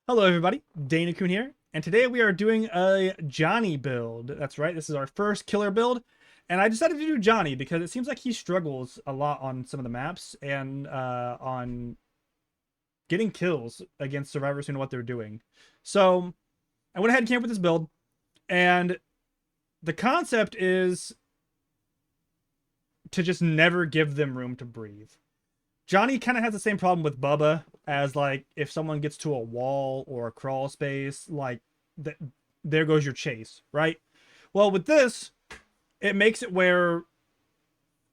Hello everybody, Dana Kun here, and today we are doing a Johnny build. That's right, this is our first killer build, and I decided to do Johnny because it seems like he struggles a lot on some of the maps and on getting kills against survivors who know what they're doing. So I went ahead and came up with this build, and the concept is to just never give them room to breathe. Johnny kind of has the same problem with Bubba as like if someone gets to a wall or a crawl space, like th there goes your chase, right? Well, with this, it makes it where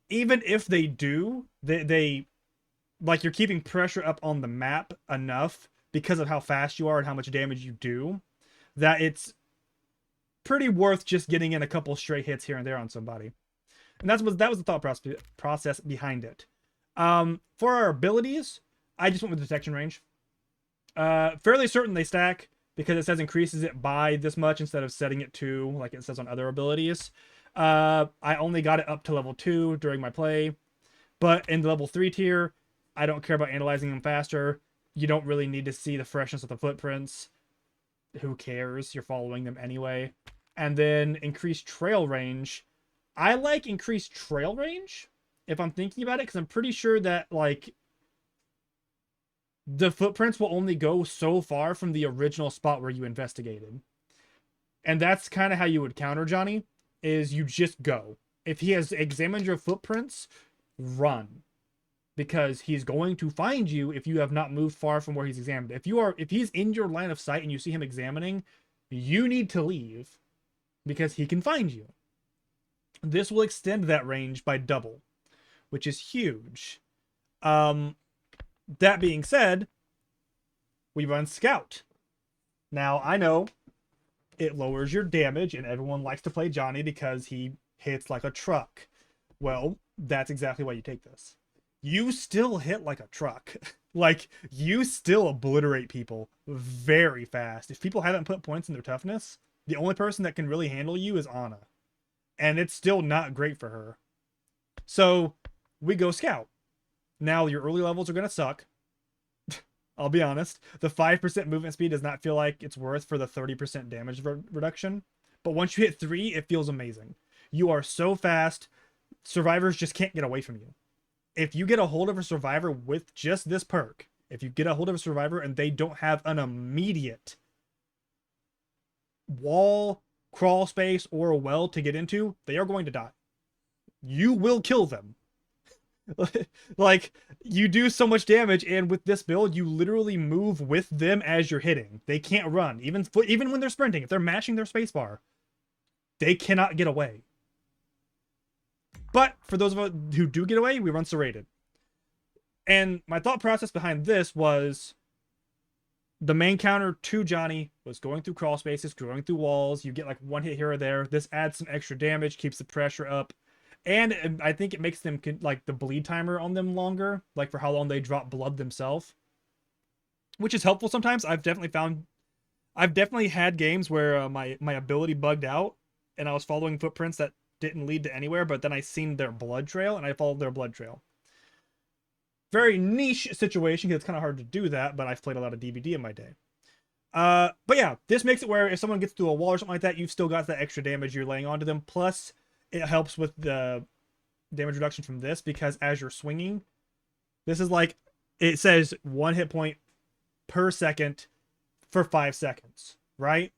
even if they do, they like you're keeping pressure up on the map enough because of how fast you are and how much damage you do, that it's pretty worth just getting in a couple stray hits here and there on somebody. And that was the thought process behind it. For our abilities, I just went with detection range. Fairly certain they stack because it says increases it by this much instead of setting it to like it says on other abilities. I only got it up to level 2 during my play, but in the level 3 tier, I don't care about analyzing them faster. You don't really need to see the freshness of the footprints. Who cares? You're following them anyway. And then increased trail range. I like increased trail range if I'm thinking about it, because I'm pretty sure that like the footprints will only go so far from the original spot where you investigated. And that's kind of how you would counter Johnny, is you just go. If he has examined your footprints, run. Because he's going to find you if you have not moved far from where he's examined. If he's in your line of sight and you see him examining, you need to leave because he can find you. This will extend that range by double, which is huge. That being said, we run Scout. Now, I know it lowers your damage, and everyone likes to play Johnny because he hits like a truck. Well, that's exactly why you take this. You still hit like a truck. Like, you still obliterate people very fast. If people haven't put points in their toughness, the only person that can really handle you is Anna. And it's still not great for her. So, we go Scout. Now, your early levels are going to suck. I'll be honest. The 5% movement speed does not feel like it's worth for the 30% damage reduction. But once you hit 3, it feels amazing. You are so fast, survivors just can't get away from you. If you get a hold of a survivor with just this perk, if you get a hold of a survivor and they don't have an immediate wall, crawl space, or a well to get into, they are going to die. You will kill them. Like, you do so much damage, and with this build, you literally move with them as you're hitting. They can't run. Even when they're sprinting, if they're mashing their spacebar, they cannot get away. But for those of us who do get away, we run Serrated. And my thought process behind this was the main counter to Johnny was going through crawl spaces, going through walls. You get like one hit here or there. This adds some extra damage, keeps the pressure up. And I think it makes them like the bleed timer on them longer, like for how long they drop blood themselves, which is helpful sometimes. I've definitely had games where my ability bugged out and I was following footprints that didn't lead to anywhere, but then I seen their blood trail and I followed their blood trail. Very niche situation because it's kind of hard to do that, but I've played a lot of DBD in my day. But yeah, this makes it where if someone gets through a wall or something like that, you've still got that extra damage you're laying onto them. Plus, it helps with the damage reduction from this because as you're swinging, this is like, it says 1 hit point per second for 5 seconds, right?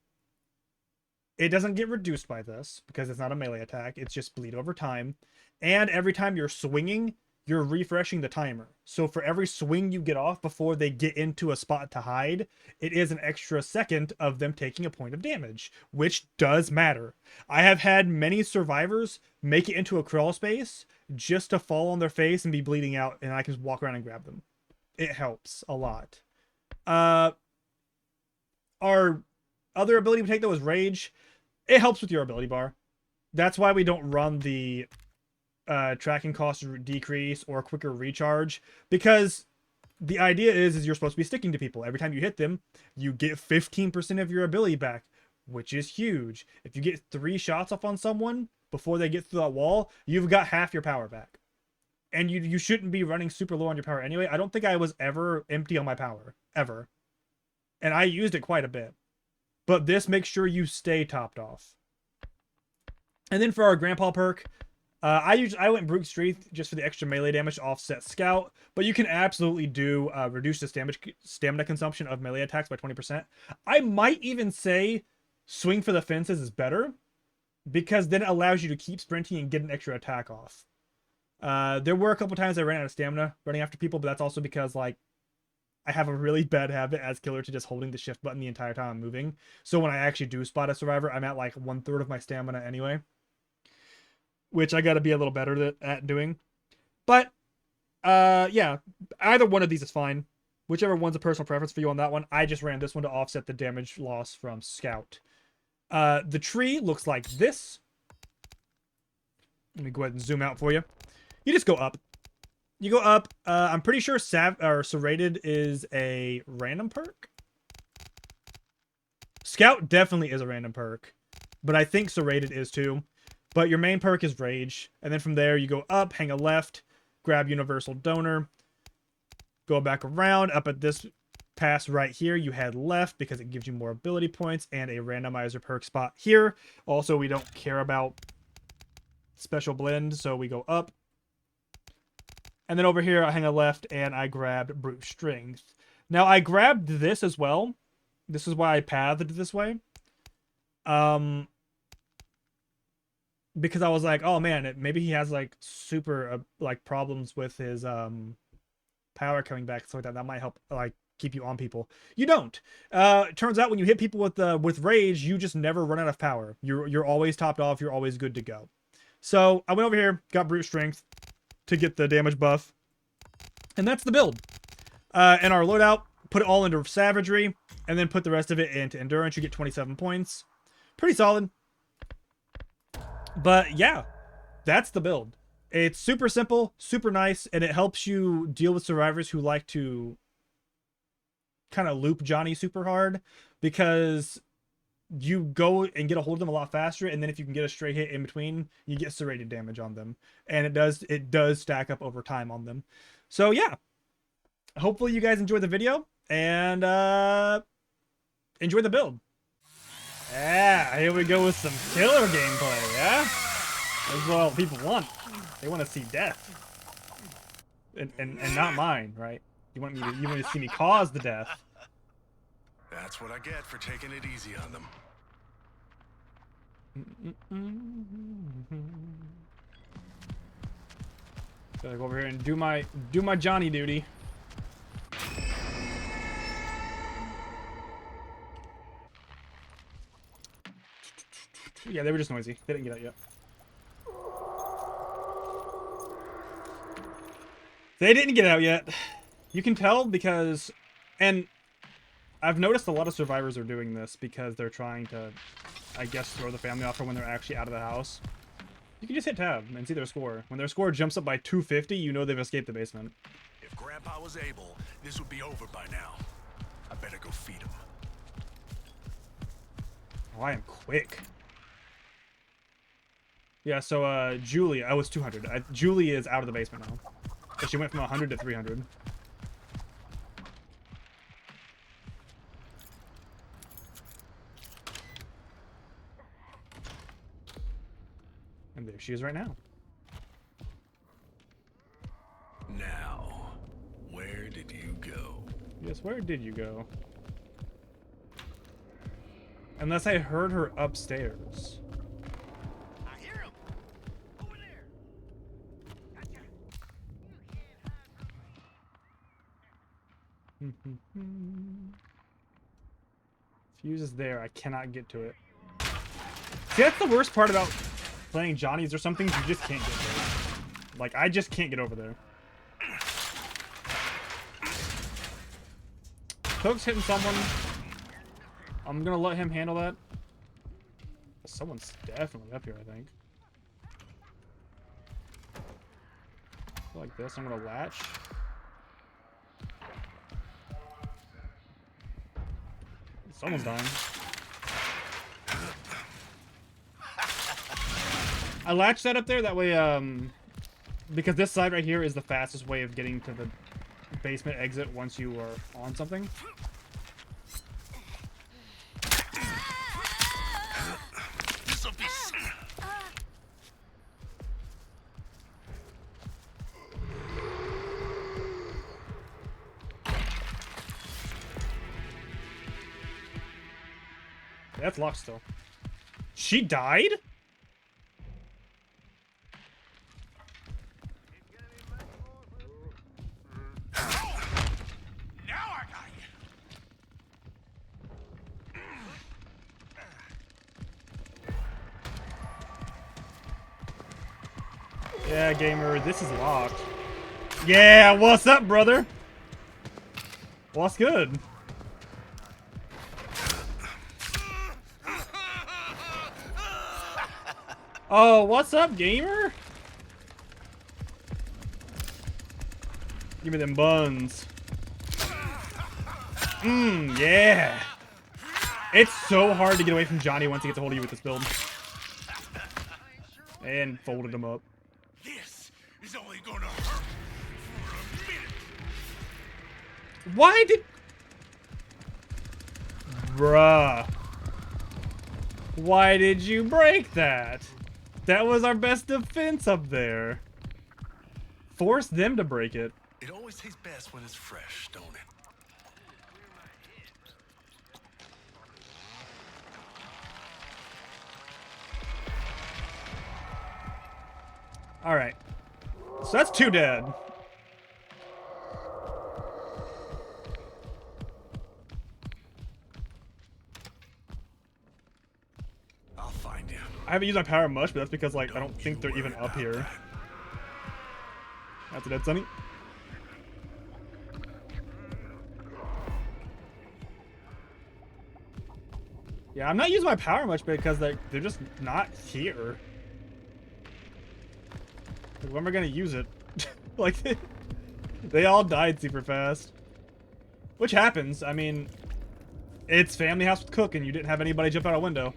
It doesn't get reduced by this because it's not a melee attack. It's just bleed over time. And every time you're swinging, you're refreshing the timer. So for every swing you get off before they get into a spot to hide, it is an extra second of them taking a point of damage, which does matter. I have had many survivors make it into a crawl space just to fall on their face and be bleeding out, and I can just walk around and grab them. It helps a lot. Our other ability we take, though, is Rage. It helps with your ability bar. That's why we don't run the tracking cost decrease or quicker recharge, because the idea is you're supposed to be sticking to people. Every time you hit them, you get 15% of your ability back, which is huge. If you get 3 shots off on someone before they get through that wall, you've got half your power back. And you shouldn't be running super low on your power anyway. I don't think I was ever empty on my power, ever. and I used it quite a bit. But this makes sure you stay topped off. And then for our Grandpa perk, I went Brute Strength just for the extra melee damage to offset Scout, but you can absolutely do reduce the stamina consumption of melee attacks by 20%. I might even say Swing for the Fences is better, because then it allows you to keep sprinting and get an extra attack off. There were a couple times I ran out of stamina running after people, but that's also because, like, I have a really bad habit as killer to just holding the shift button the entire time I'm moving. So when I actually do spot a survivor, I'm at like 1/3 of my stamina anyway, which I got to be a little better at doing. But yeah, either one of these is fine. Whichever one's a personal preference for you on that one. I just ran this one to offset the damage loss from Scout. The tree looks like this. Let me go ahead and zoom out for you. You just go up. You go up. I'm pretty sure Serrated is a random perk. Scout definitely is a random perk, but I think Serrated is too. But your main perk is Rage, and then from there you go up, hang a left, grab Universal Donor, go back around. Up at this pass right here, you head left because it gives you more ability points and a randomizer perk spot here. Also, we don't care about Special Blend, so we go up. And then over here, I hang a left, and I grabbed Brute Strength. Now, I grabbed this as well. This is why I pathed this way. Because I was like, oh man, maybe he has like super like problems with his power coming back, so like that might help like keep you on people. You don't. It turns out when you hit people with rage, you just never run out of power. You're always topped off. You're always good to go. So I went over here, got Brute Strength to get the damage buff, and that's the build. And our loadout, put it all into Savagery, and then put the rest of it into Endurance. You get 27 points. Pretty solid. But yeah, that's the build. It's super simple, super nice, and it helps you deal with survivors who like to kind of loop Johnny super hard, because you go and get a hold of them a lot faster, and then if you can get a straight hit in between, you get serrated damage on them, and it does stack up over time on them. So yeah, hopefully you guys enjoyed the video, and enjoy the build. Yeah, here we go with some killer gameplay. Yeah, that's what people want. They want to see death, and not mine, right? You want to see me cause the death. That's what I get for taking it easy on them. Gotta go over here and do my Johnny duty. Yeah, they were just noisy. They didn't get out yet. They didn't get out yet. You can tell because, and I've noticed a lot of survivors are doing this because they're trying to, I guess, throw the family off for when they're actually out of the house. You can just hit tab and see their score. When their score jumps up by 250, you know they've escaped the basement. If Grandpa was able, this would be over by now. I better go feed him. Oh, I am quick. Yeah, so Julie, I was 200. Julie is out of the basement now. So she went from 100 to 300. And there she is right now. Now, where did you go? Yes, where did you go? Unless I heard her upstairs. I hear him! Over there! Gotcha! Fuse is there. I cannot get to it. See, that's the worst part about playing Johnny's or something. You just can't get there. Like, I just can't get over there. Coke's hitting someone. I'm gonna let him handle that. Someone's definitely up here, I think. Like this, I'm gonna latch. Someone's dying. I latched that up there, that way, because this side right here is the fastest way of getting to the basement exit once you are on something. That's locked still. She died? Now I got you. Yeah, gamer, this is locked. Yeah, what's up, brother? What's good? Oh, what's up, gamer? Give me them buns. Yeah. It's so hard to get away from Johnny once he gets a hold of you with this build. And folded him up. This is only gonna hurt for a minute. Why did... Bruh. Why did you break that? That was our best defense up there. Force them to break it. It always tastes best when it's fresh, don't it? Alright. So that's 2 dead. I'll find you. I haven't used my power much, but that's because, like, I don't think they're even up here. That's a dead Sunny. Yeah, I'm not using my power much because they're just not here. Like, when am I gonna use it? Like, they all died super fast. Which happens. I mean, it's family house with Cook, and you didn't have anybody jump out a window.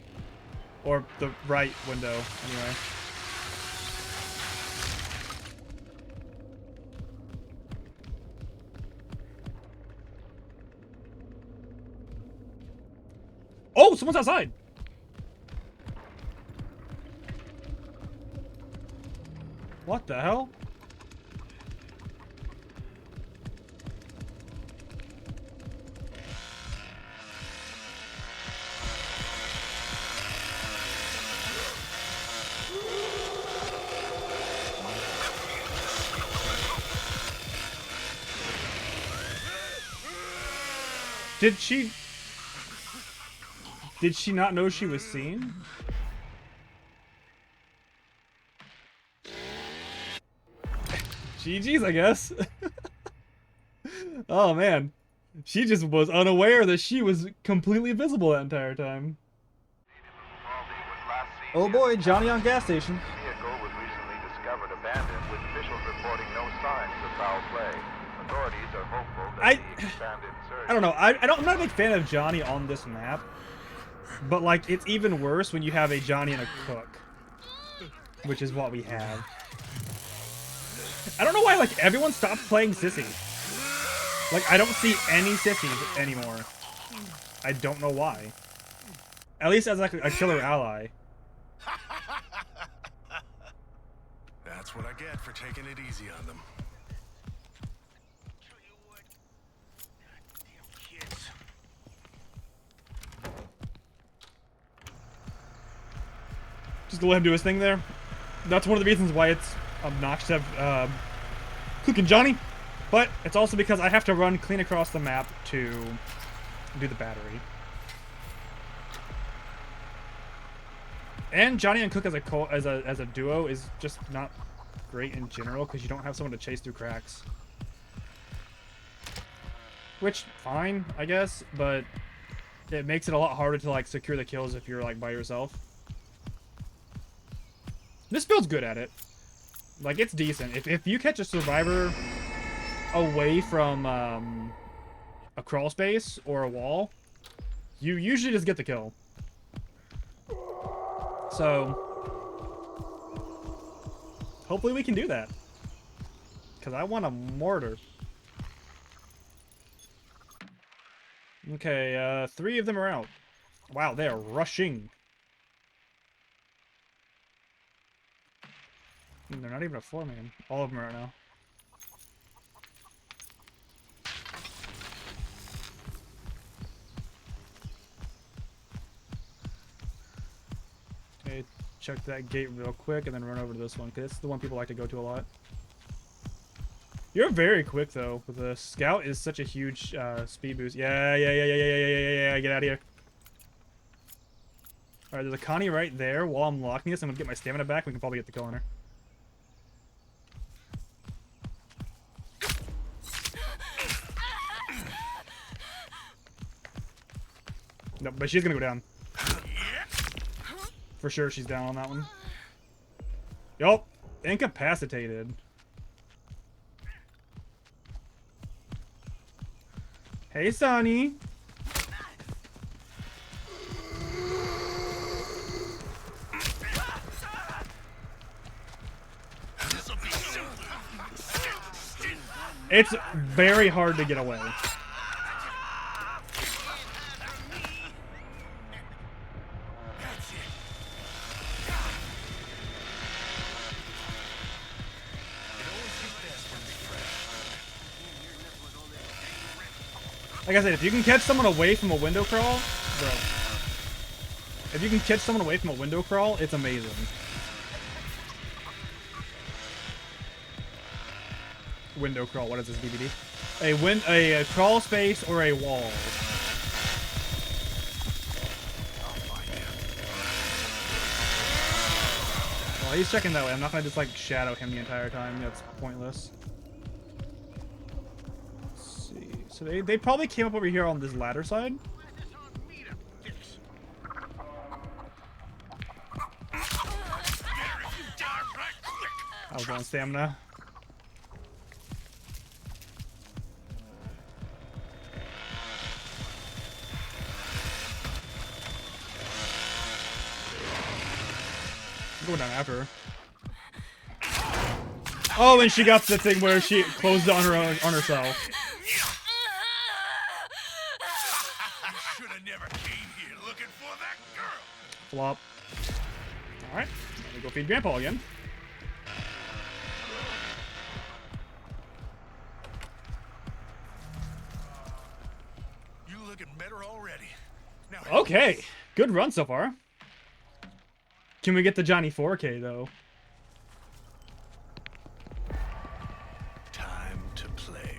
Or the right window, anyway. Oh, someone's outside! What the hell? Did she not know she was seen? GG's, I guess. Oh, man. She just was unaware that she was completely visible that entire time. Oh boy, Johnny on gas station. Vehicle was recently discovered abandoned, with officials reporting no signs of foul play. Authorities are hopeful that the expanded search... I don't know. I'm not a big fan of Johnny on this map. But, like, it's even worse when you have a Johnny and a Cook. Which is what we have. I don't know why, like, everyone stopped playing Sissy. Like, I don't see any Sissies anymore. I don't know why. At least as, like, a killer ally. That's what I get for taking it easy on them. Just go let him do his thing there. That's one of the reasons why it's obnoxious to have Cook and Johnny. But it's also because I have to run clean across the map to do the battery. And Johnny and Cook as a duo is just not great in general because you don't have someone to chase through cracks. Which, fine, I guess, but it makes it a lot harder to, like, secure the kills if you're, like, by yourself. This build's good at it. Like, it's decent. If you catch a survivor away from a crawl space or a wall, you usually just get the kill. So, hopefully we can do that. Because I want a mortar. Okay, 3 of them are out. Wow, they are rushing. They're not even a 4-man. All of them are out now. check that gate real quick and then run over to this one, because it's the one people like to go to a lot. You're very quick, though, with the Scout is such a huge speed boost. Yeah. Get out of here. Alright, there's a Connie right there. While I'm locking this, I'm going to get my stamina back. We can probably get the kill on her. No, but she's going to go down. For sure she's down on that one. Yup. Incapacitated. Hey, Sonny. It's very hard to get away. Like I said, if you can catch someone away from a window crawl, bro. If you can catch someone away from a window crawl, it's amazing. Window crawl, what is this DVD? A crawl space or a wall. Well, he's checking that way. I'm not gonna just like shadow him the entire time. That's pointless. So they probably came up over here on this ladder side. I was on stamina. I'm going down after her. Oh, and she got the thing where she closed on her own, on herself. Flop. Alright, let me go feed Grandpa again. You looking better already. Now, Okay, good run so far. Can we get the Johnny 4K though? time to play.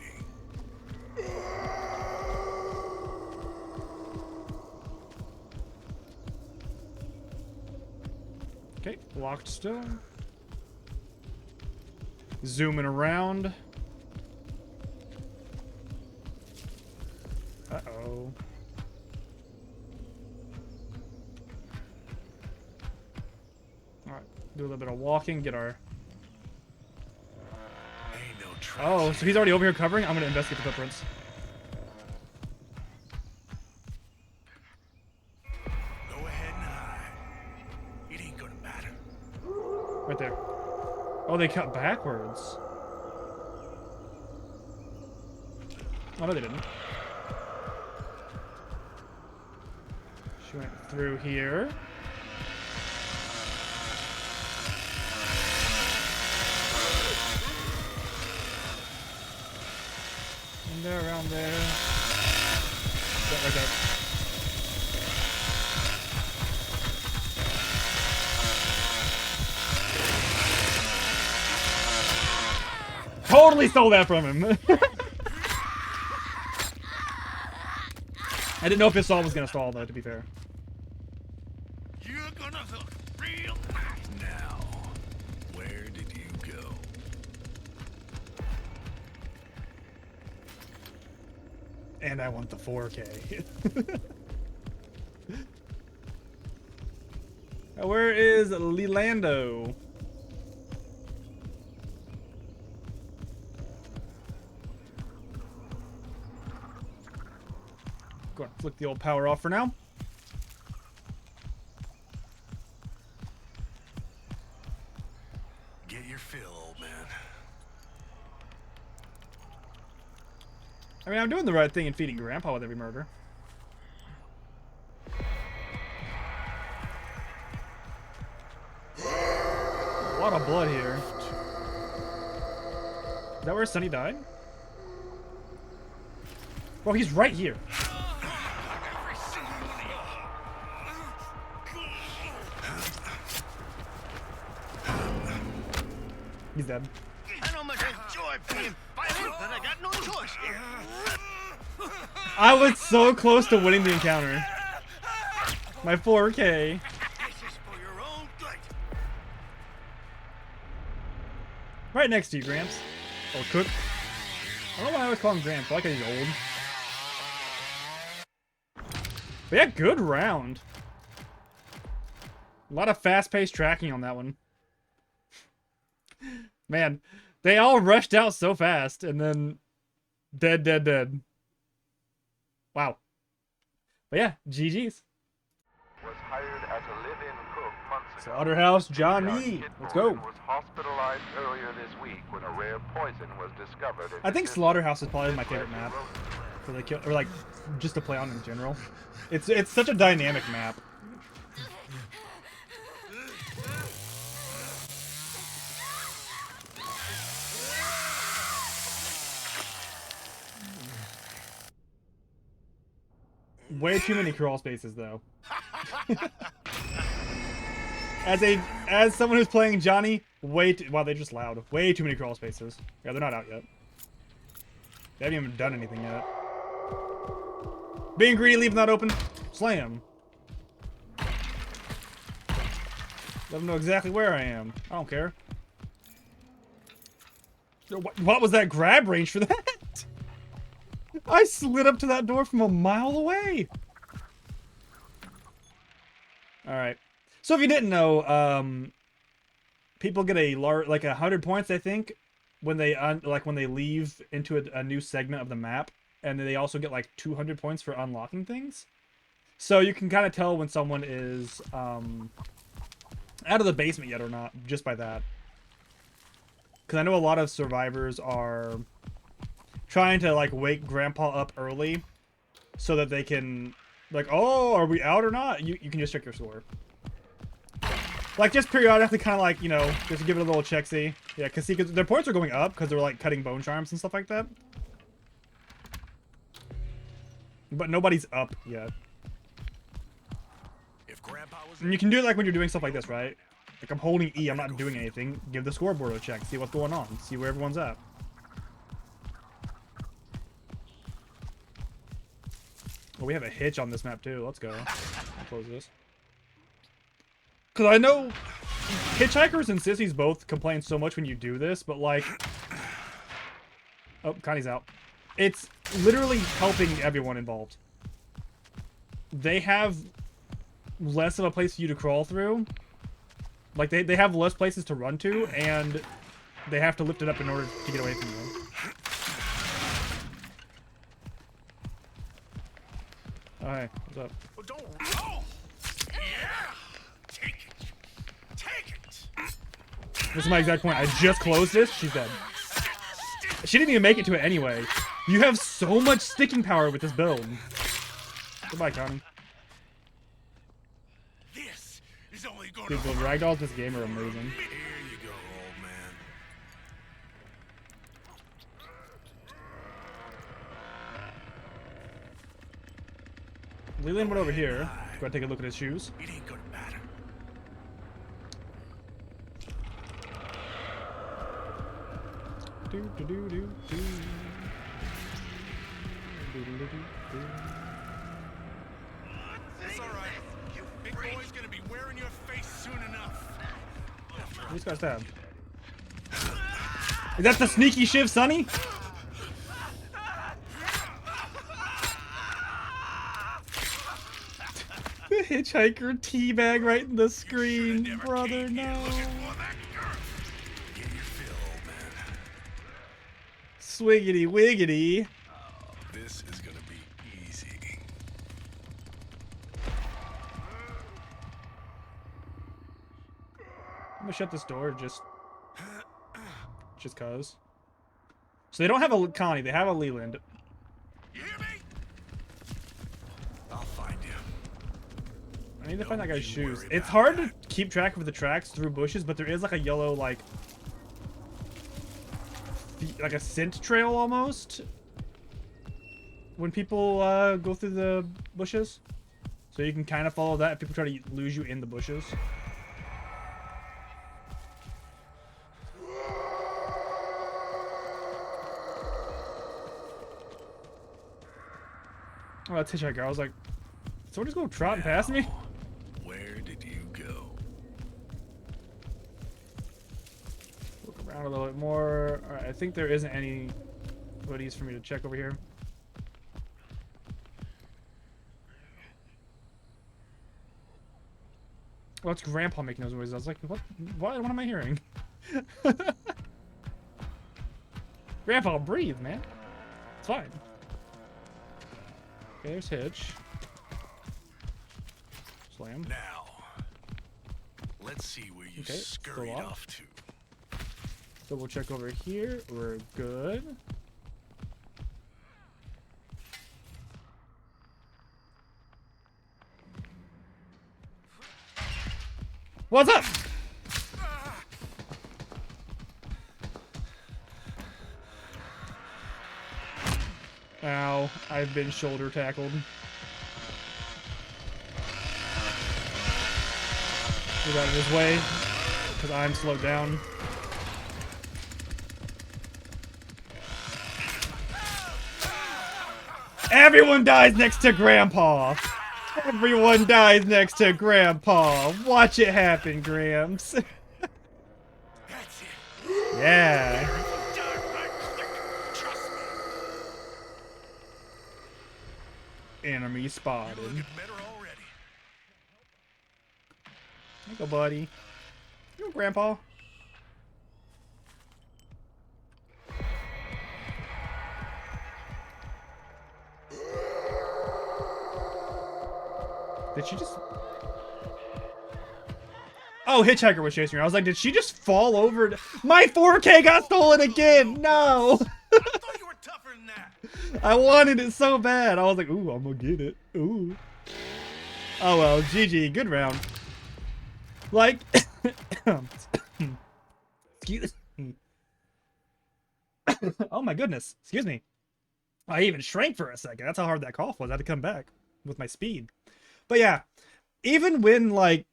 Okay, locked still. Zooming around. Uh-oh. Alright, do a little bit of walking, get our... Ain't no Oh, so he's already over here covering? I'm gonna investigate the footprints. Go ahead and hide. It ain't gonna matter. Right there. Oh, they cut backwards. Oh, no, they didn't. She went through here. In there, around there. Yeah, right there. Totally stole that from him. I didn't know if his saw was gonna stall though, to be fair. You're gonna look real nice. Now, where did you go? And I want the 4K. Now, where is Lelando? Go ahead, flick the old power off for now. Get your fill, old man. I mean, I'm doing the right thing in feeding Grandpa with every murder. A lot of blood here. Is that where Sonny died? Bro, he's right here. He's dead. I know much enjoy being violent, but I got no choice here. I was so close to winning the encounter. My 4K. This is for your own good. Right next to you, Gramps. Or Cook. I don't know why I always call him Gramps. I like that he's old. But yeah, good round. A lot of fast-paced tracking on that one. Man, they all rushed out so fast, and then dead, dead, dead. Wow. But yeah, GG's. Was hired as a live-in cook months ago. Slaughterhouse Young Johnny. kid Let's go. was hospitalized earlier this week when a rare poison was discovered. I think Slaughterhouse is probably my favorite map. For the kill, or like just to play on in general. It's such a dynamic map. Way too many crawl spaces though. As someone who's playing Johnny, wow, they're just loud. Way too many crawl spaces. Yeah, they're not out yet. They haven't even done anything yet. Being greedy, leave them not open. Slam. Let them know exactly where I am. I don't care. What was that grab range for that? I slid up to that door from a mile away. Alright. So if you didn't know, people get like 100 points, I think, when they when they leave into a new segment of the map, and then they also get like 200 points for unlocking things. So you can kind of tell when someone is out of the basement yet or not just by that. Because I know a lot of survivors are trying to like wake Grandpa up early so that they can like, oh, are we out or not? You can just check your score. Like, just periodically kind of like, you know, just give it a little check-see. Yeah, because their points are going up because they're, like, cutting bone charms and stuff like that. But nobody's up yet. If Grandpa was And you can do it, like, when you're doing stuff like this, right? Like, I'm holding E, I'm not doing anything. Give the scoreboard a check, see what's going on, see where everyone's at. Well, we have a hitch on this map, too. Let's go. I'll close this. Because I know hitchhikers and sissies both complain so much when you do this, but like... Oh, Connie's out. It's literally helping everyone involved. They have less of a place for you to crawl through. Like, they have less places to run to, and they have to lift it up in order to get away from you. Alright, what's up? Oh, don't roll. Yeah. Take it. Take it. This is my exact point. I just closed this. She's dead. She didn't even make it to it anyway. You have so much sticking power with this build. Goodbye, Connie. This is only going Dude, the ragdolls this game are amazing. Here you go, old man. Leland went over here. Go ahead, take a look at his shoes. It ain't gonna matter. Do do do do do. Do do do do do. It's all right. You big boy's gonna be wearing your face soon enough. Who's got stabbed? Is that the sneaky Shiv, Sonny? The hitchhiker teabag right in the screen, brother. No. Get your fill, old man. Swiggity wiggity. This is gonna be easy. I'm gonna shut this door just cause. So they don't have a Connie, they have a Leland. You hear me? I'll find you. I need to find that guy's shoes. It's hard to keep track of the tracks through bushes, but there is like a yellow, like a scent trail almost when people go through the bushes. So you can kind of follow that if people try to lose you in the bushes. Oh, that's Hitchhiker. I was like, someone just go trotting past me? Where did you go? Look around a little bit more. Alright, I think there isn't any hoodies for me to check over here. Well, it's Grandpa making those noises. I was like, what am I hearing? Grandpa, breathe, man. It's fine. Okay, there's Hitch. Slam. Now, let's see where you Okay, scurried still off to. Double check over here. We're good. What's up? Ow, I've been shoulder tackled. Get out of his way, because I'm slowed down. Everyone dies next to Grandpa! Everyone dies next to Grandpa! Watch it happen, Gramps. That's it. Yeah. Die right quick. Trust me. Enemy You're spotted. looking better already. There you go, buddy. You go, Grandpa. Did she just... Oh, Hitchhiker was chasing her. I was like, did she just fall over? My 4K got stolen again! No! I thought you were tougher than that. I wanted it so bad. I was like, ooh, I'm gonna get it. Ooh. Oh well, GG. Good round. Like... Excuse me. Oh my goodness. Excuse me. I even shrank for a second. That's how hard that cough was. I had to come back with my speed. But yeah, even when, like...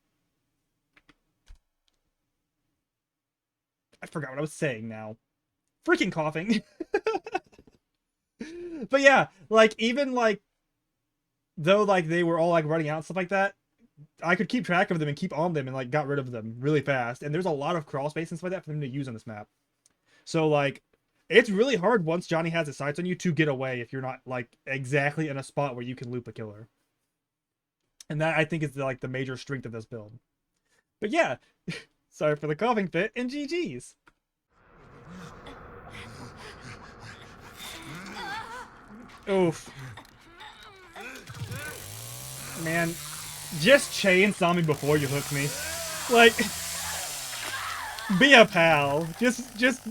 I forgot what I was saying now. Freaking coughing. But yeah, like, even, like, though, like, they were all, like, running out and stuff like that, I could keep track of them and keep on them and, like, got rid of them really fast. And there's a lot of crawl space and stuff like that for them to use on this map. So, like, it's really hard once Johnny has his sights on you to get away if you're not, like, exactly in a spot where you can loop a killer. And that, I think, is, like, the major strength of this build. But yeah, sorry for the coughing fit, and GG's. Oof. Man, just chainsaw me before you hook me. Like, be a pal. Just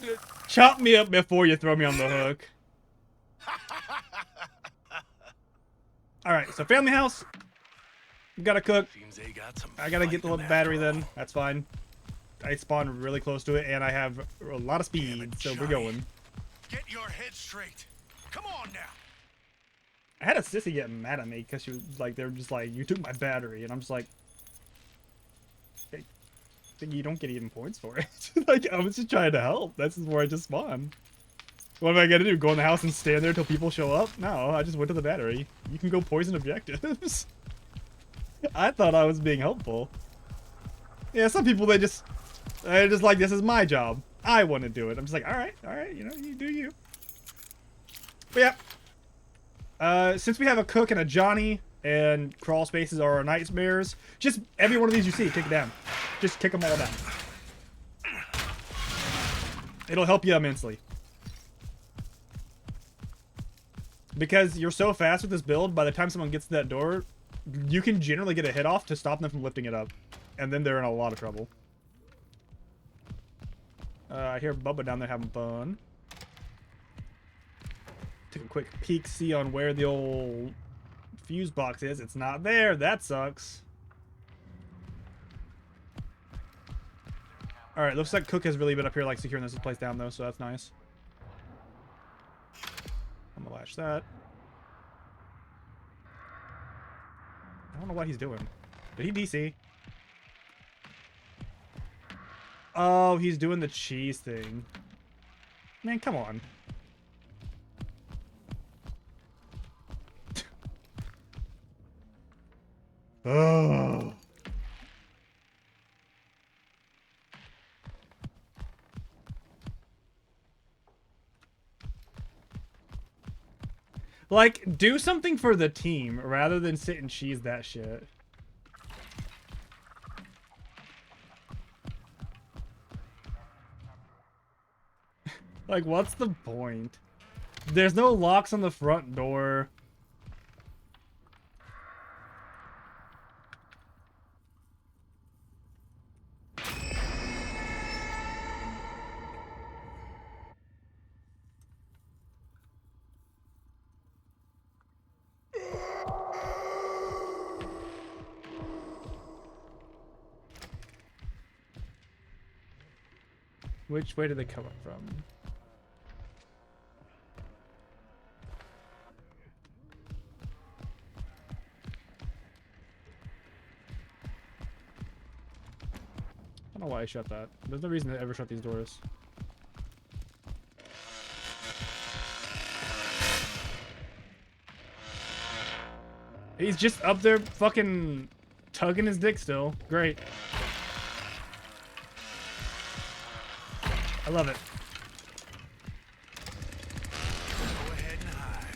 chop me up before you throw me on the hook. Alright, so family house. Gotta cook. Seems they got some I gotta get the fighting battery after all. then. That's fine. I spawned really close to it, and I have a lot of speed, so we're going. Get your head straight. Come on now. I had a sissy get mad at me because she was like, they were just like, you took my battery, and I'm just like, hey, you don't get even points for it. Like, I was just trying to help. This is where I just spawned. What am I gonna do? Go in the house and stand there till people show up? No, I just went to the battery. You can go poison objectives. I thought I was being helpful. Yeah, some people, they're just like, this is my job. I want to do it. I'm just like, all right, you know, you do you. But yeah, since we have a cook and a Johnny, and crawl spaces are our nightmares, just every one of these you see, kick it down. Just kick them all down. It'll help you immensely. Because you're so fast with this build, by the time someone gets to that door, you can generally get a hit off to stop them from lifting it up. And then they're in a lot of trouble. I hear Bubba down there having fun. Take a quick peek, see on where the old fuse box is. It's not there. That sucks. Alright, looks like Cook has really been up here, like, securing this place down, though, so that's nice. I'm gonna latch that. I don't know what he's doing. Did he DC? Oh, he's doing the cheese thing. Man, come on. Oh. Like, do something for the team rather than sit and cheese that shit. Like, what's the point? There's no locks on the front door. Which way did they come up from? I don't know why I shut that. There's no reason to ever shut these doors. He's just up there fucking tugging his dick still. Great. I love it. Go ahead and hide.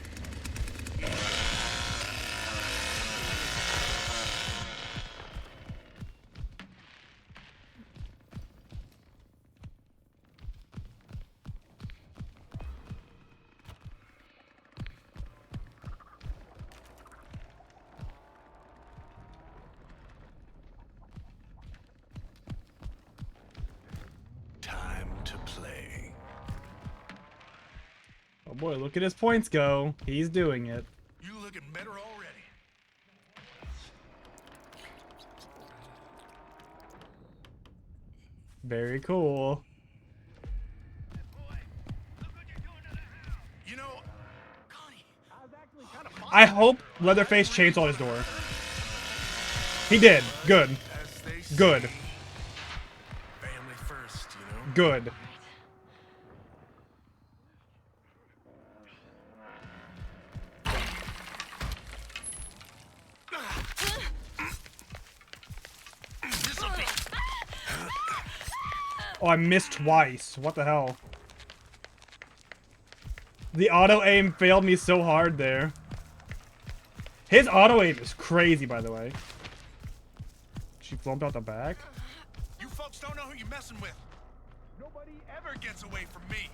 Time to play. Oh boy, look at his points go. He's doing it. You looking better already. Very cool. You know, Connie, I was actually kind of I hope Leatherface chainsawed his door. He did. Good. as they say, Good. family first, you know. Good. Oh, I missed twice. What the hell? The auto aim failed me so hard there. His auto aim is crazy, by the way. She flumped out the back. You folks don't know who you're messing with. Nobody ever gets away from me.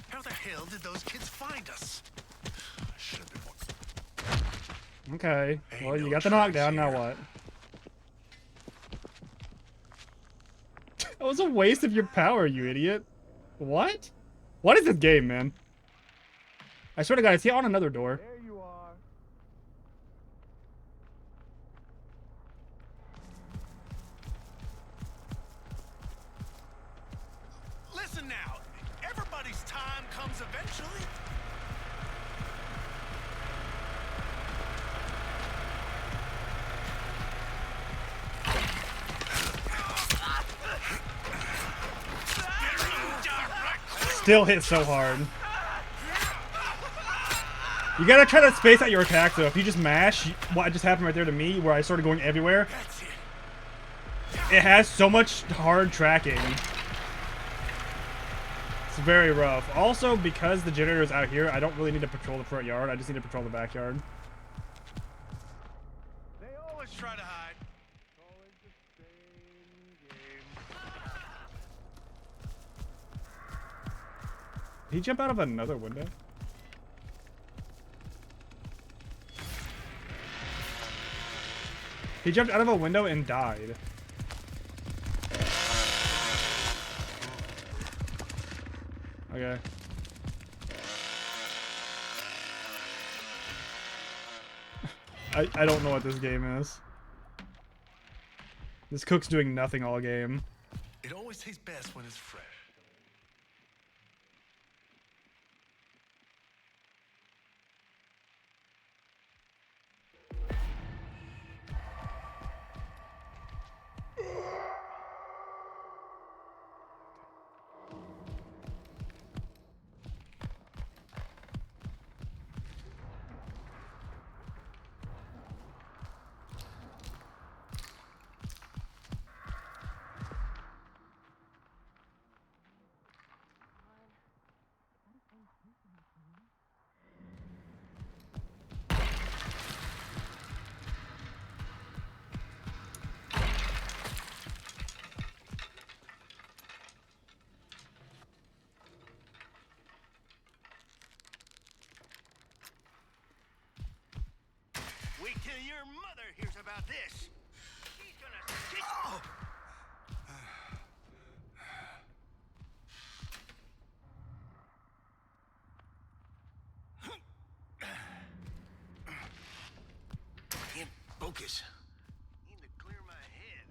How the hell did those kids find us? Should have been more. Okay. Ain't Well, you no got the tracks knockdown. Now here. what? That was a waste of your power, you idiot. What? What is this game, man? I swear to God, is he on another door? There you are. Listen now. Everybody's time comes eventually. Still hit so hard. You gotta try to space out your attacks, though. If you just mash, what just happened right there to me, where I started going everywhere, That's it. it has so much hard tracking. It's very rough. Also, because the generator is out here, I don't really need to patrol the front yard. I just need to patrol the backyard. They always try to hide. Did he jump out of another window? He jumped out of a window and died. Okay. I don't know what this game is. This cook's doing nothing all game. It always tastes best when it's fresh. Wait till your mother hears about this. She's gonna sit. Can't focus. Need to clear my head.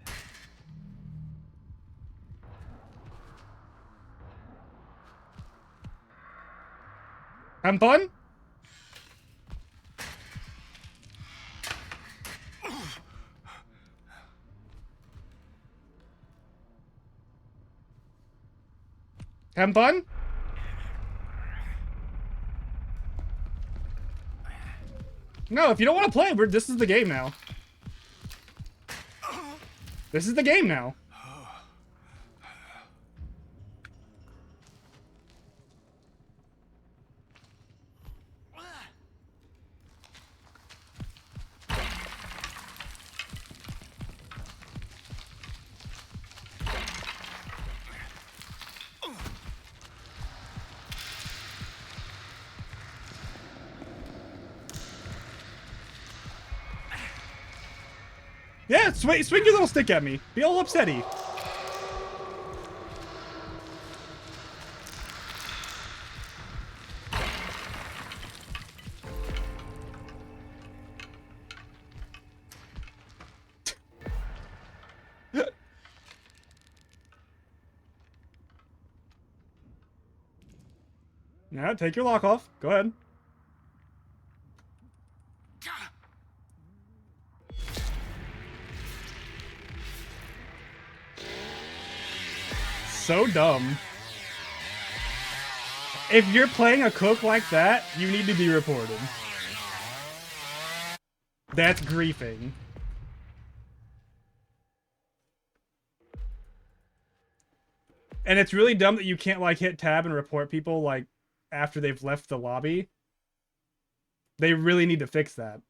Having fun? Having fun? No, if you don't want to play, this is the game now. This is the game now. Yeah, swing your little stick at me. Be all upsetty. Yeah, take your lock off. Go ahead. So dumb. If you're playing a cook like that, you need to be reported. That's griefing. And it's really dumb that you can't like hit tab and report people like after they've left the lobby. They really need to fix that.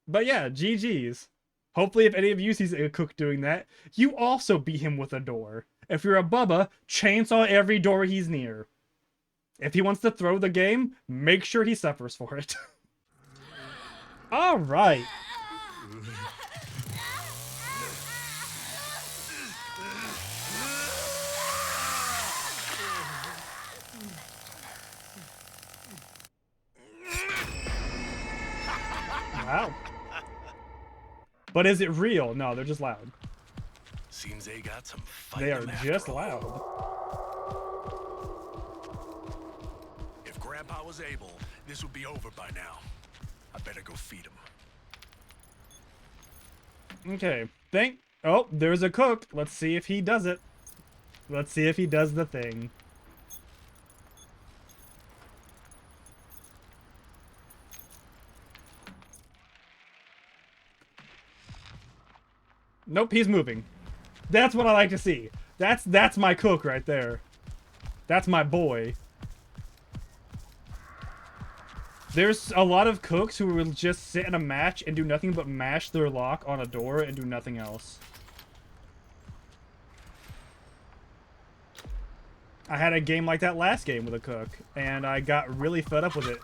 But yeah, GG's. Hopefully if any of you sees a cook doing that, you also beat him with a door. If you're a Bubba, chainsaw every door he's near. If he wants to throw the game, make sure he suffers for it. Alright. Wow. But is it real? No, they're just loud. Seems they got some fight. They are just loud. If Grandpa was able, this would be over by now. I better go feed him. Okay. Oh, there's a cook. Let's see if he does it. Let's see if he does the thing. Nope, he's moving. That's what I like to see. That's my cook right there. That's my boy. There's a lot of cooks who will just sit in a match and do nothing but mash their lock on a door and do nothing else. I had a game like that last game with a cook, and I got really fed up with it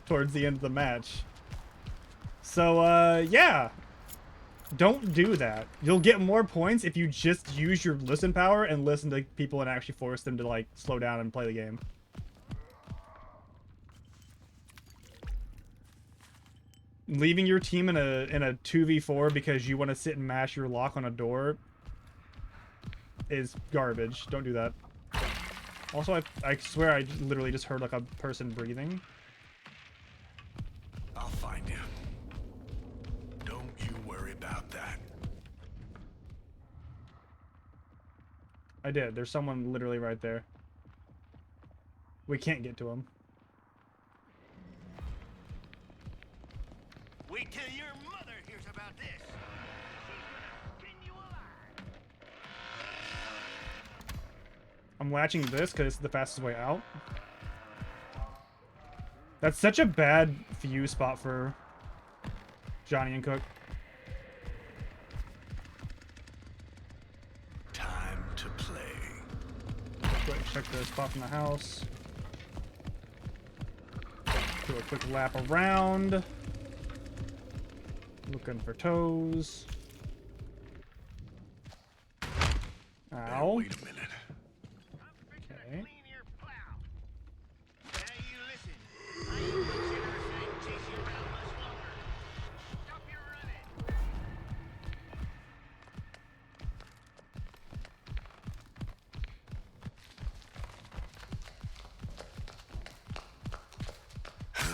towards the end of the match. So, yeah. Don't do that. You'll get more points if you just use your listen power and listen to people and actually force them to, like, slow down and play the game. leaving your team in a 2v4 because you want to sit and mash your lock on a door is garbage. Don't do that. Also, I swear I literally just heard like a person breathing. I'll find you. Don't you worry about that. I did. There's someone literally right there. We can't get to him. Wait till your mother hears about this. She's gonna skin you alive. I'm latching this because it's the fastest way out. That's such a bad fuse spot for Johnny and Cook. Time to play. Go ahead and check the spot from the house. Do a quick lap around. Looking for toes. Ow. Wait a minute. Okay. Clean your plow. Now you listen. I ain't gonna sit outside and chase you around much longer. Stop your running.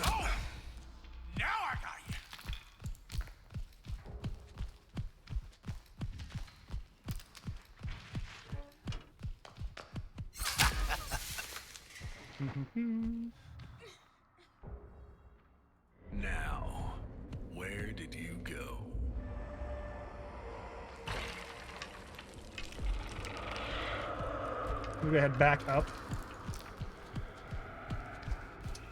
Oh! Now I got you. Now, where did you go? We're gonna head back up.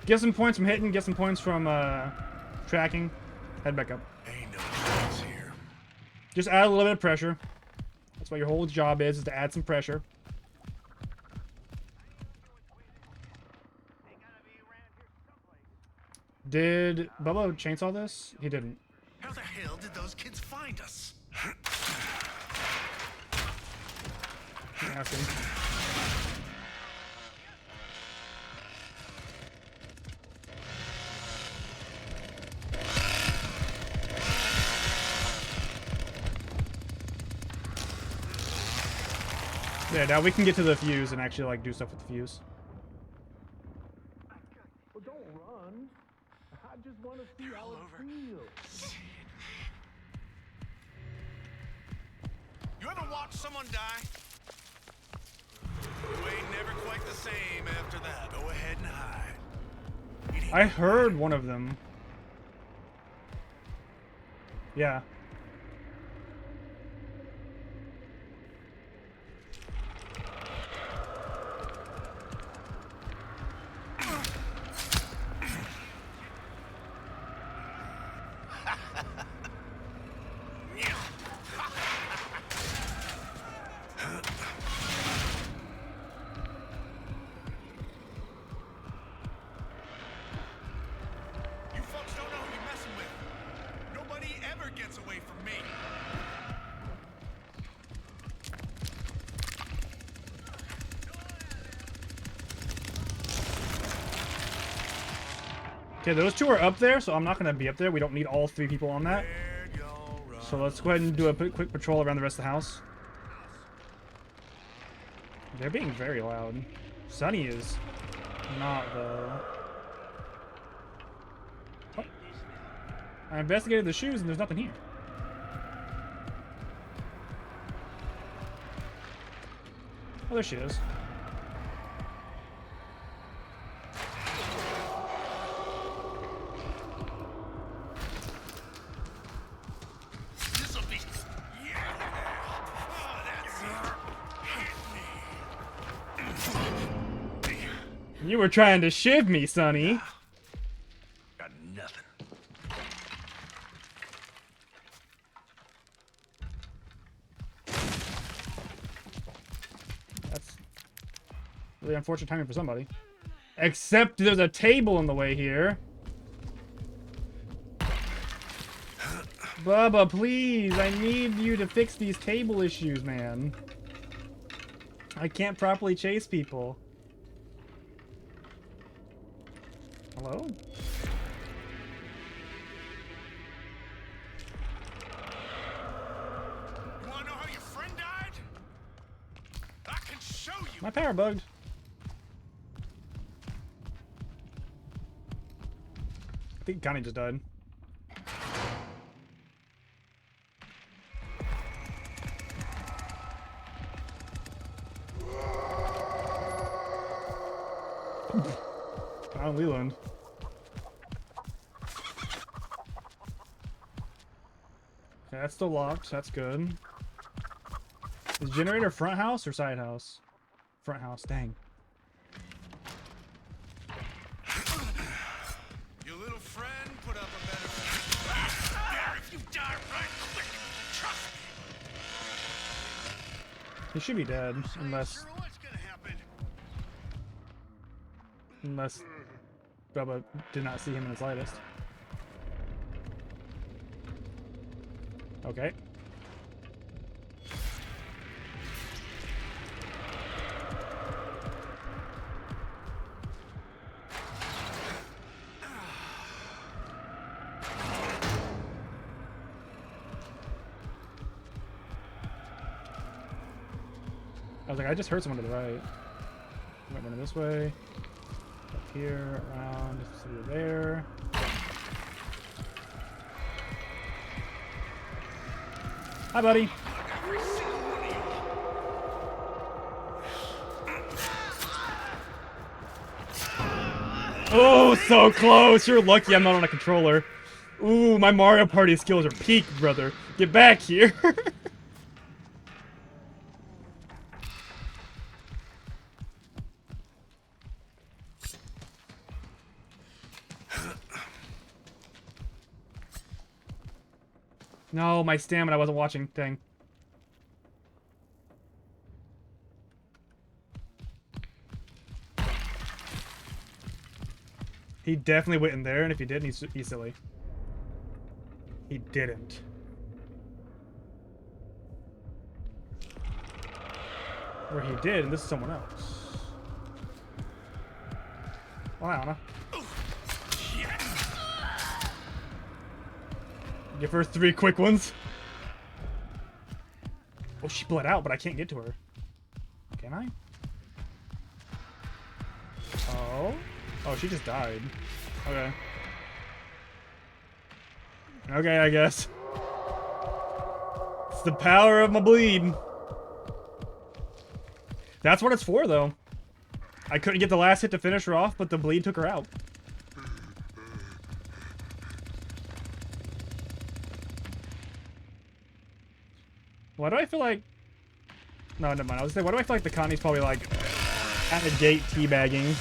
Get some points from hitting, get some points from tracking. Head back up. Ain't no chance here. Just add a little bit of pressure. That's what your whole job is to add some pressure. They gotta be around here someplace. Did Bubba chainsaw this? He didn't. How the hell did those kids find us? Ask him. Yeah, now we can get to the fuse and actually like do stuff with the fuse. Well, don't run. I just want to see how it feels. You ever watch someone die? You ain't never quite the same after that. Go ahead and hide. It ain't I heard one of them. Yeah. You folks don't know who you're messing with. Nobody ever gets away from me. Okay, those two are up there, so I'm not going to be up there. We don't need all three people on that. Where'd y'all run? So let's go ahead and do a quick patrol around the rest of the house. They're being very loud. Sunny is not, though. Oh. I investigated the shoes and there's nothing here. Oh, there she is. This'll be. Yeah. Oh, that's it. Hit me. You were trying to shiv me, Sonny. Got nothing. That's really unfortunate timing for somebody. Except there's a table in the way here. Bubba, please. I need you to fix these table issues, man. I can't properly chase people. Hello? My power bugged. I think Connie just died. Con Leland. Okay, that's still locked. That's good. Is generator front house or side house? Front house. Dang. Your little friend put up a better fight. There, if you die right quick, trust me. He should be dead unless Sure, what's gonna happen? Bubba did not see him in the slightest. Okay. I was like, I just heard someone to the right. Went running this way. Up here, around, through there. Hi, buddy. Oh, so close. You're lucky I'm not on a controller. Ooh, my Mario Party skills are peak, brother. Get back here. No, my stamina, I wasn't watching. Dang. He definitely went in there, and if he didn't, he's silly. He didn't. Or he did, and this is someone else. Well, hi, Anna. Give her 3 quick ones. Oh, she bled out, but I can't get to her. Can I? Oh. Oh, she just died. Okay. Okay, I guess. It's the power of my bleed. That's what it's for, though. I couldn't get the last hit to finish her off, but the bleed took her out. Why do I feel like... No, never mind. I was saying, why do I feel like the Connie's probably, like, at the gate teabagging?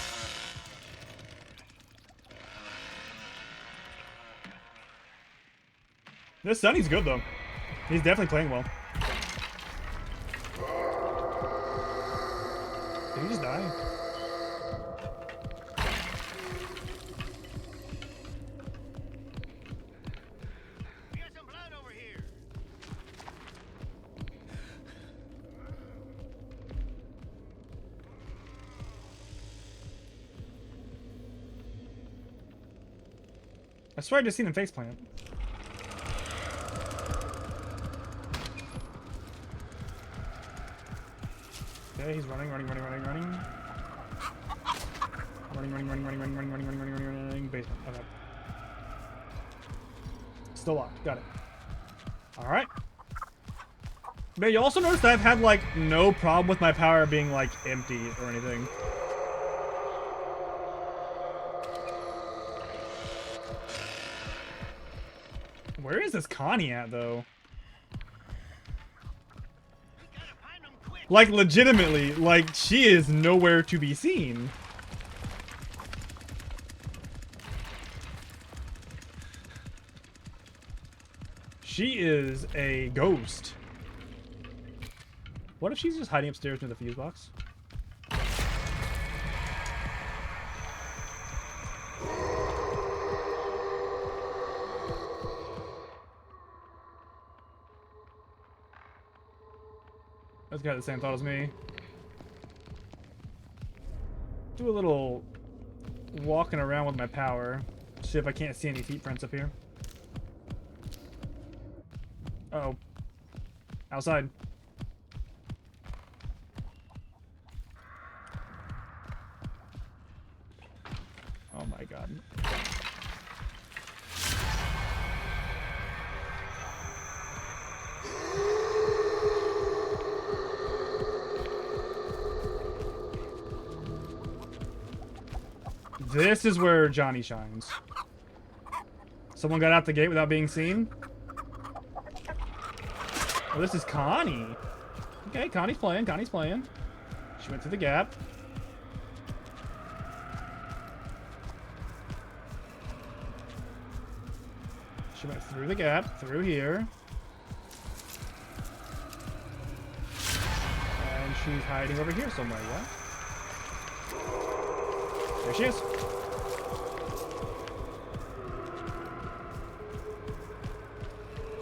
This Sunny's good, though. He's definitely playing well. Did he just die? We got some blood over here. I swear I just seen him faceplant. Okay, he's running. Running. Basement. Okay. Still locked. Got it. Alright. But you also noticed I've had, like, no problem with my power being, like, empty or anything. Where is this Connie at, though? We gotta find them quick. Like, legitimately, like, she is nowhere to be seen. She is a ghost. What if she's just hiding upstairs near the fuse box? That's got the same thought as me. Do a little walking around with my power. See if I can't see any footprints up here. Uh oh. Outside. my god. This is where Johnny shines. Someone got out the gate without being seen. Oh, this is Connie. Okay, Connie's playing. Connie's playing. She went through the gap. She went through the gap, through here. And she's hiding over here somewhere, yeah? There she is.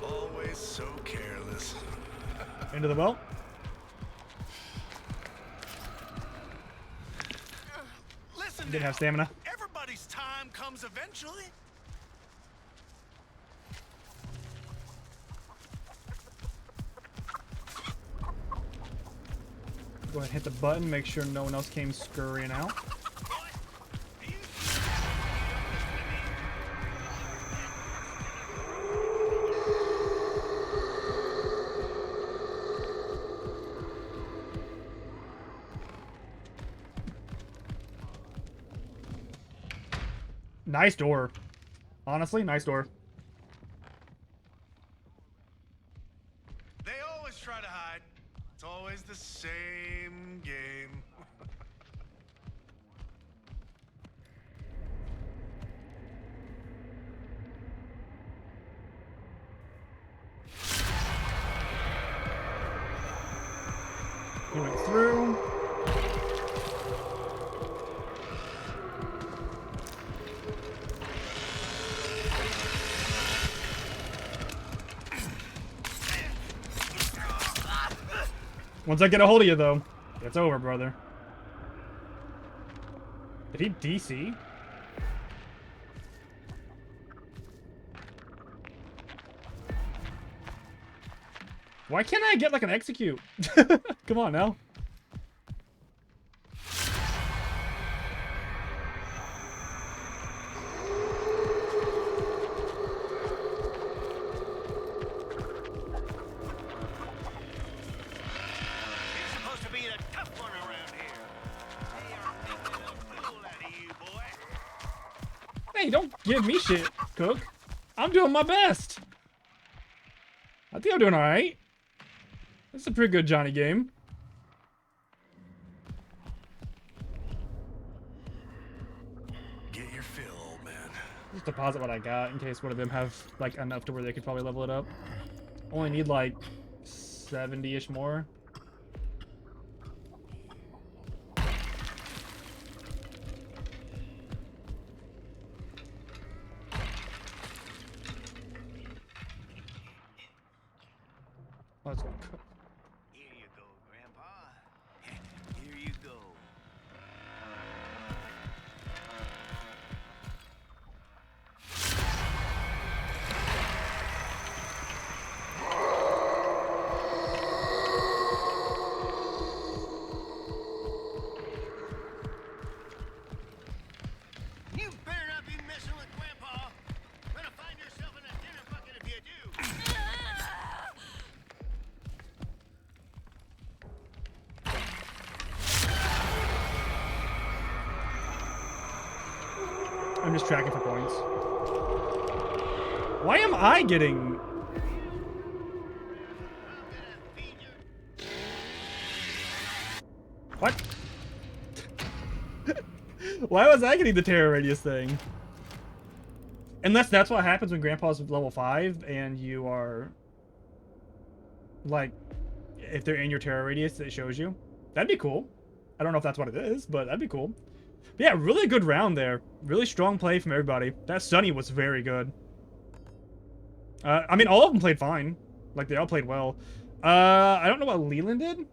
Always so careless. Into the well. Listen, Didn't now, have stamina. everybody's time comes eventually. Go ahead and hit the button, make sure no one else came scurrying out. Nice door. Honestly, nice door. They always try to hide. It's always the same game. He went through. Once I get a hold of you, though, it's over, brother. Did he DC? Why can't I get, like, an execute? Come on, now. You're supposed to be the tough one around here. They are making a fool out of you, boy. Hey, don't give me shit, Cook. I'm doing my best. I think I'm doing alright. That's a pretty good Johnny game. Get your fill, old man. Just deposit what I got in case one of them have like enough to where they could probably level it up. Only need like 70-ish more. Let's go. Here you go, Grandpa. Here you go. You better not be messing with Grandpa. Gonna find yourself in a dinner bucket if you do. I'm just tracking for points. Why am I getting... I'm gonna feed you. What? Why was I getting the terror radius thing? Unless that's what happens when Grandpa's level 5 and you are... Like, if they're in your terror radius, it shows you. That'd be cool. I don't know if that's what it is, but that'd be cool. But yeah, really good round there. Really strong play from everybody. That Sunny was very good. I mean, all of them played fine. Like, they all played well. I don't know what Leland did.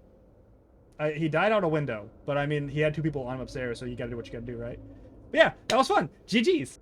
He died out a window. But, I mean, he had 2 people on him upstairs, so you gotta do what you gotta do, right? But yeah, that was fun. GG's.